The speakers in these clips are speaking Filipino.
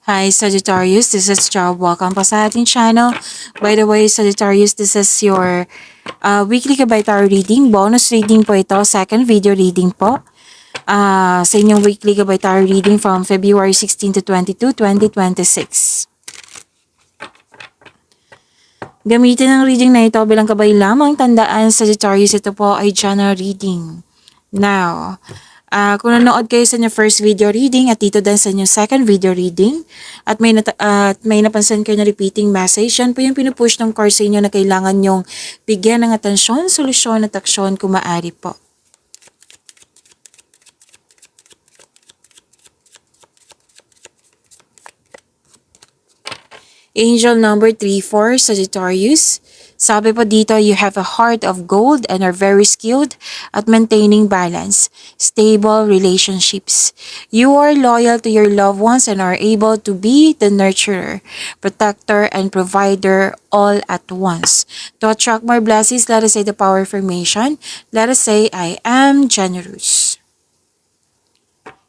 Hi Sagittarius, this is Job. Welcome po sa ating channel. By the way, Sagittarius, this is your weekly Gabay Tarot reading. Bonus reading po ito, second video reading po. Sa inyong weekly Gabay Tarot reading from February 16 to 22, 2026. Gamitin ang reading na ito bilang gabay lamang. Tandaan, Sagittarius, ito po ay general reading. Now, kung nanood kayo sa inyong first video reading at dito din sa inyong second video reading at may napansin kayo na repeating message, yan po yung pinupush ng course sa inyo na kailangan nyong bigyan ng atensyon, solusyon at aksyon kung maaari po. Angel number 34, Sagittarius. Sabi po dito, you have a heart of gold and are very skilled at maintaining balance, stable relationships. You are loyal to your loved ones and are able to be the nurturer, protector, and provider all at once. To attract more blessings, let us say the power affirmation. Let us say, I am generous.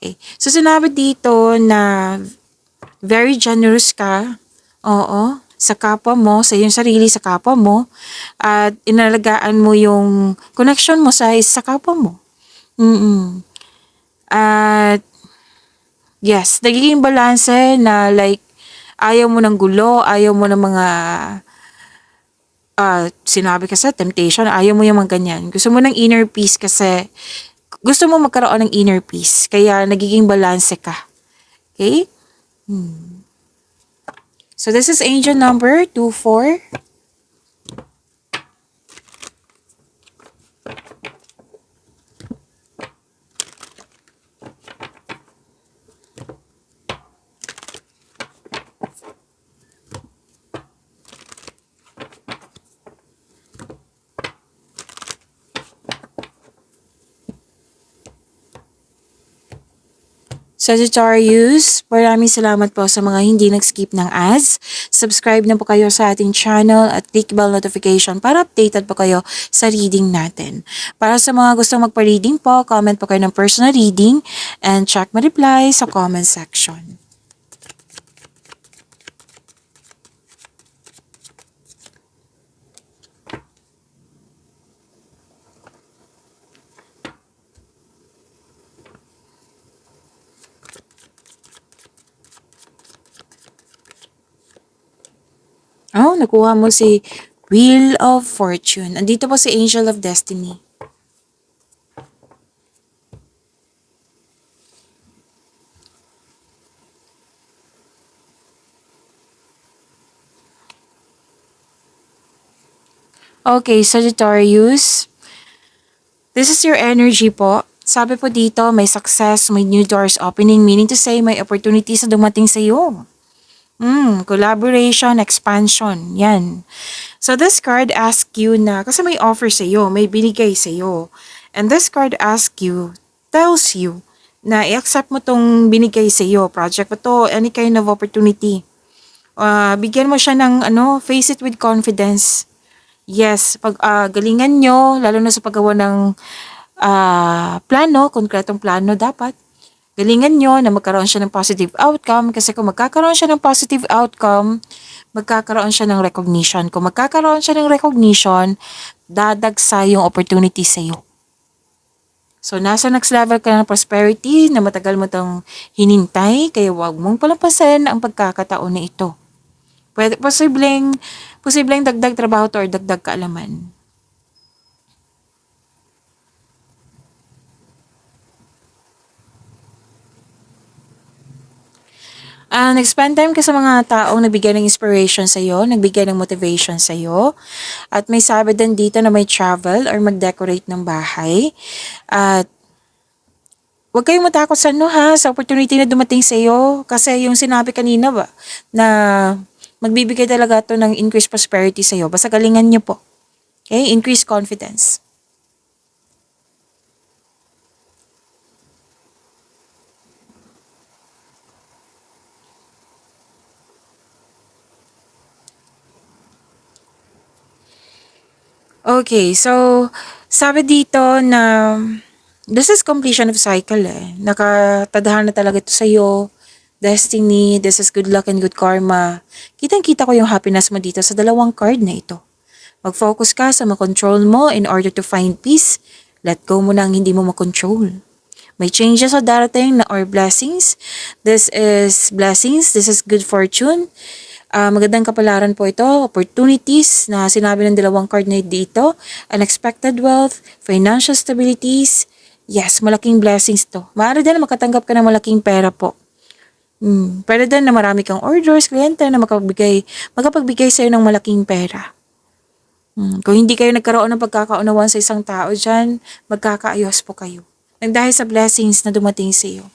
Okay. So, sinabi dito na very generous ka. Oo, sa kapwa mo, sa iyong sarili, sa kapwa mo, at inalagaan mo yung connection mo sa kapwa mo. At yes, nagiging balanse na like, ayaw mo ng gulo, ayaw mo ng mga, sinabi kasi, temptation, ayaw mo yung mga ganyan. Gusto mo ng inner peace kasi, gusto mo magkaroon ng inner peace, kaya nagiging balanse ka. Okay? So this is angel number 24. Sagittarius, maraming salamat po sa mga hindi nag-skip ng ads. Subscribe na po kayo sa ating channel at click bell notification para updated po kayo sa reading natin. Para sa mga gustong magpa-reading po, comment po kayo ng personal reading and check my reply sa comment section. Oh, nakuha mo si Wheel of Fortune. Andito po si Angel of Destiny. Okay, Sagittarius. This is your energy po. Sabi po dito, may success, may new doors opening, meaning to say may opportunities na dumating sa iyo. Collaboration, expansion, yan. So this card asks you na, kasi may offer sa iyo, may binigay sa iyo. And this card asks you, tells you, na i-accept mo tong binigay sa iyo, project mo to, any kind of opportunity. Bigyan mo siya ng, face it with confidence. Yes, galingan nyo, lalo na sa paggawa ng plano, konkretong plano dapat. Galingan nyo na magkaroon siya ng positive outcome kasi kung magkakaroon siya ng positive outcome, magkakaroon siya ng recognition. Kung magkakaroon siya ng recognition, dadagsa yung opportunity sa iyo. So, nasa next level ka ng prosperity na matagal mo itong hinintay, kaya huwag mong palampasin ang pagkakataon na ito. Posibleng dagdag trabaho to or dagdag kaalaman. Nag-spend time ka sa mga taong nagbigay ng inspiration sa iyo, nagbigay ng motivation sa iyo. At may sabi din dito na may travel or mag-decorate ng bahay. At huwag kayong matakot sa sa opportunity na dumating sa iyo. Kasi yung sinabi kanina ba, na magbibigay talaga to ng increased prosperity sa iyo. Basta galingan niyo po. Okay? Increase confidence. Okay, so sabi dito na this is completion of cycle eh. Nakatadhana na talaga ito sa'yo destiny, this is good luck and good karma. Kitang-kita ko yung happiness mo dito sa dalawang card na ito. Mag-focus ka sa makontrol mo in order to find peace. Let go mo na ang hindi mo makontrol. May changes sa darating na or blessings. This is blessings. This is good fortune. Magandang kapalaran po ito. Opportunities na sinabi ng dalawang card na dito. Unexpected wealth. Financial stabilities. Yes, malaking blessings to. Maaari din na makatanggap ka ng malaking pera po. Pwede din na marami kang orders, kliyente na makapagbigay sa'yo ng malaking pera. Kung hindi kayo nagkaroon ng pagkakaunawan sa isang tao dyan, magkakaayos po kayo. Nang dahil sa blessings na dumating sa iyo.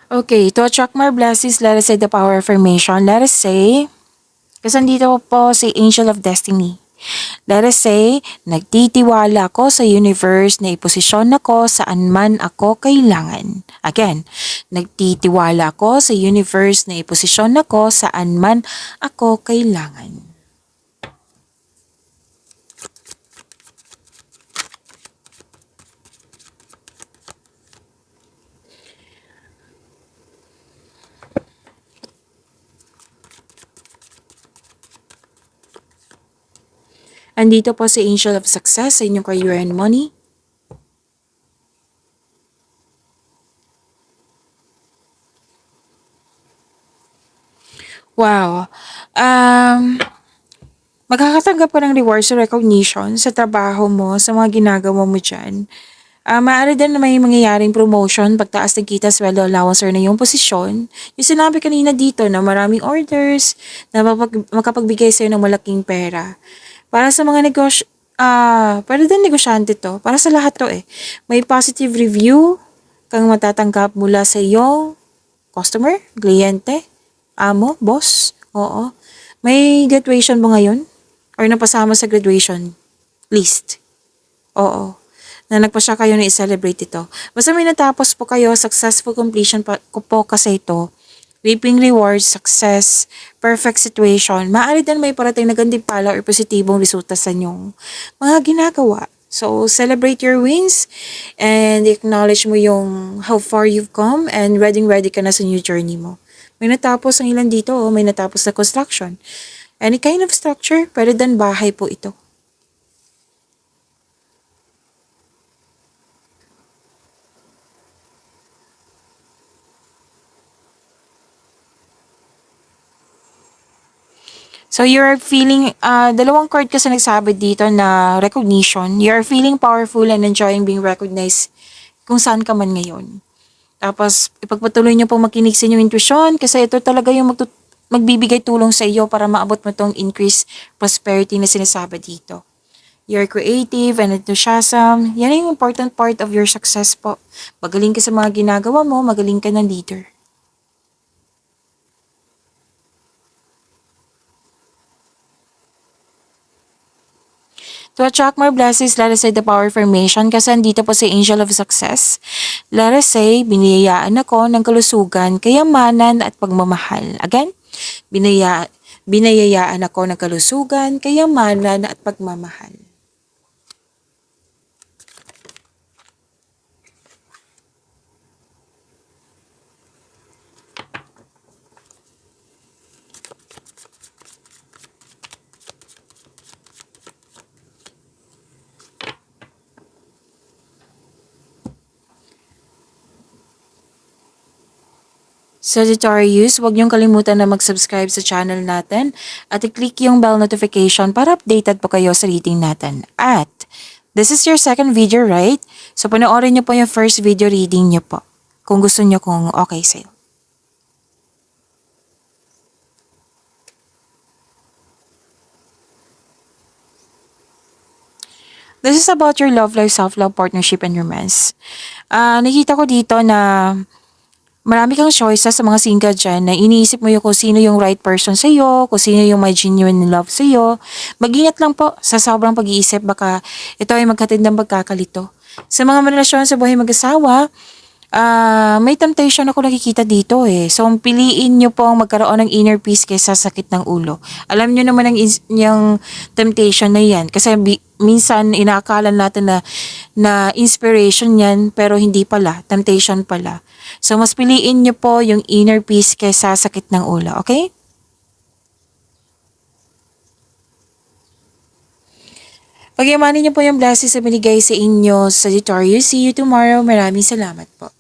Okay, to attract more blessings, let us say the power of affirmation. Let us say, kasi nandito po si Angel of Destiny. Let us say, nagtitiwala ako sa universe na iposisyon ako saan man ako kailangan. Again, nagtitiwala ako sa universe na iposisyon ako saan man ako kailangan. Andito po si Angel of Success sa inyong career and money. Wow. Magkakatanggap ka ng rewards or recognition sa trabaho mo, sa mga ginagawa mo dyan. Maaari din na may mangyayaring promotion, pagtaas ng kita, sweldo, allowance, or na yung posisyon. Yung sinabi kanina dito na maraming orders, na makapagbigay sa'yo ng malaking pera. Para sa mga pwede din negosyante to. Para sa lahat to eh. May positive review kang matatanggap mula sa iyong customer, kliyente, amo, boss. Oo. May graduation mo ngayon? Or napasama sa graduation list? Oo. Na nagpasya kayo na i-celebrate ito. Basta may natapos po kayo, successful completion po kasi ito. Reaping rewards, success, perfect situation. Maaari din may parating na gantimpala or positibong resulta sa inyong mga ginagawa. So, celebrate your wins and acknowledge mo yung how far you've come and ready ka na sa new journey mo. May natapos ang ilan dito, may natapos na construction. Any kind of structure, pwede din bahay po ito. So you're feeling, dalawang card kasi nagsabi dito na recognition. You're feeling powerful and enjoying being recognized kung saan ka man ngayon. Tapos, ipagpatuloy niyo pong makinig sa inyong intuition kasi ito talaga yung magbibigay tulong sa iyo para maabot mo tong increased prosperity na sinasabi dito. You're creative and enthusiasm. Yan yung important part of your success po. Magaling ka sa mga ginagawa mo, magaling ka na leader. To attract more blessings, let us say the power formation kasi andito po si Angel of Success. Let us say, biniyayaan ako ng kalusugan, kayamanan at pagmamahal. Again, binayayaan ako ng kalusugan, kayamanan at pagmamahal. Sagittarius, huwag niyong kalimutan na mag-subscribe sa channel natin at i-click yung bell notification para updated po kayo sa reading natin. At this is your second video, right? So panoorin niyo po yung first video reading niyo po kung gusto niyo kung okay sa'yo. This is about your love life, self-love, partnership, and romance. Nakita ko dito na marami kang choices sa mga single dyan na iniisip mo yung kung sino yung right person sa'yo, kung sino yung may genuine love sa'yo. Mag-ingat lang po sa sobrang pag-iisip, baka ito ay magkatid ng pagkakalito. Sa mga relasyon sa buhay mag-asawa, May temptation ako nakikita dito eh. So, piliin nyo pong magkaroon ng inner peace kaysa sakit ng ulo. Alam nyo naman yung temptation na yan. Kasi minsan inaakala natin na inspiration yan, pero hindi pala. Temptation pala. So, mas piliin nyo po yung inner peace kaysa sakit ng ulo. Okay? Pagyamanin niyo po yung blessings na binigay sa inyo, Sagittarius. See you tomorrow. Maraming salamat po.